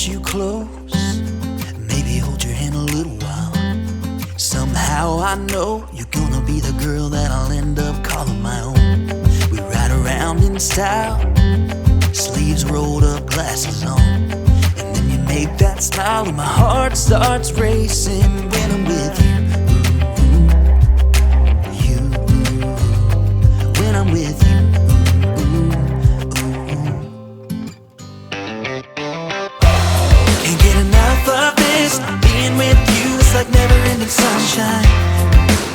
want you close, maybe hold your hand a little while. Somehow I know you're gonna be the girl that I'll end up calling my own. We ride around in style, sleeves rolled up, glasses on, and then you make that smile and my heart starts racing when I'm with you. When I'm with you. Can't get enough of this, being with you is like never-ending sunshine.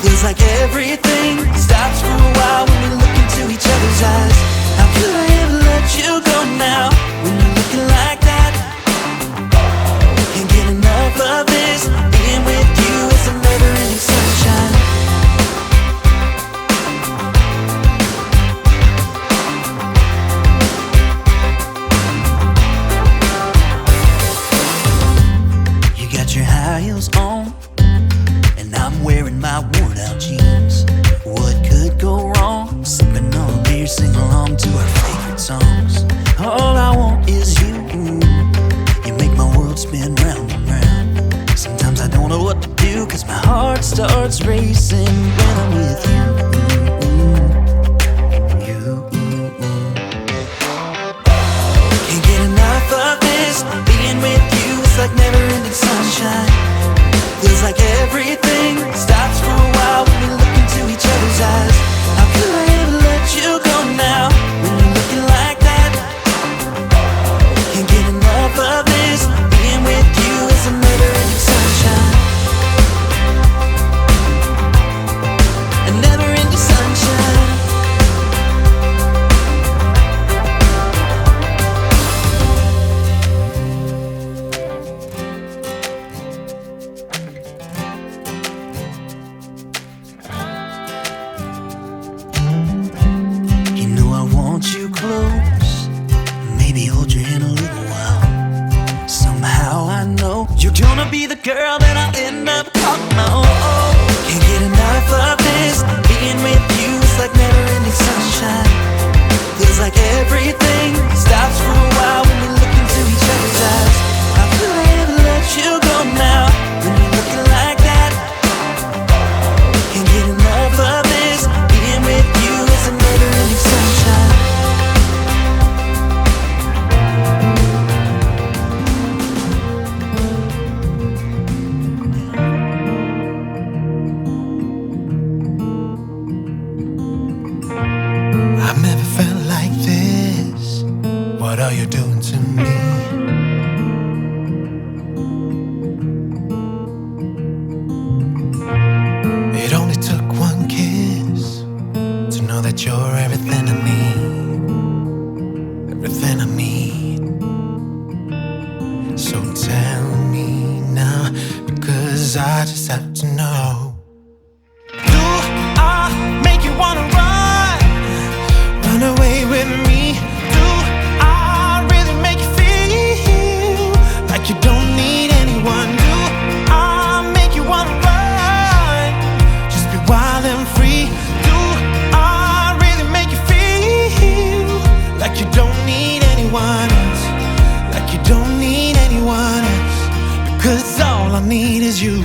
Feels like everything stops for a while when we look into each other's eyes. How could I ever let you go now when you're looking like that? Can't get enough of this, being with you is a never-ending sunshine. Your high heels on, and I'm wearing my worn out jeans. What could go wrong? Sipping on a beer, sing along to our favorite songs. All I want is you. You make my world spin round and round. Sometimes I don't know what to do, cause my heart starts racing when I'm with you. Can't get enough of this, being with you is like never-ending sunshine. Feels like everything stops for a while when we look into each other's eyes. How could I ever let you go now when you're looking like that? Can't get enough of this, being with you is a never-ending sunshine. A never-ending sunshine. You close, maybe hold your hand a little while. Somehow I know you're gonna be the girl that I'll end up calling my own. Can't get enough of this, being with you is like never-ending sunshine. Feels like everything stops for a while when we look into each other's eyes. How could I ever let you go now when you're looking like that? Can't get enough of this, being with you is a never-ending sunshine. I've never felt like this. What are you doing to me? It only took one kiss to know that you're everything I need. Everything I need. So tell me now, because I just have to know. Do I make you wanna run? Run away with me? Do I really make you feel like you don't need anyone? Do I make you wanna run? Just be wild and free. Do I really make you feel like you don't need anyone else? Like you don't need anyone else? Because all I need is you.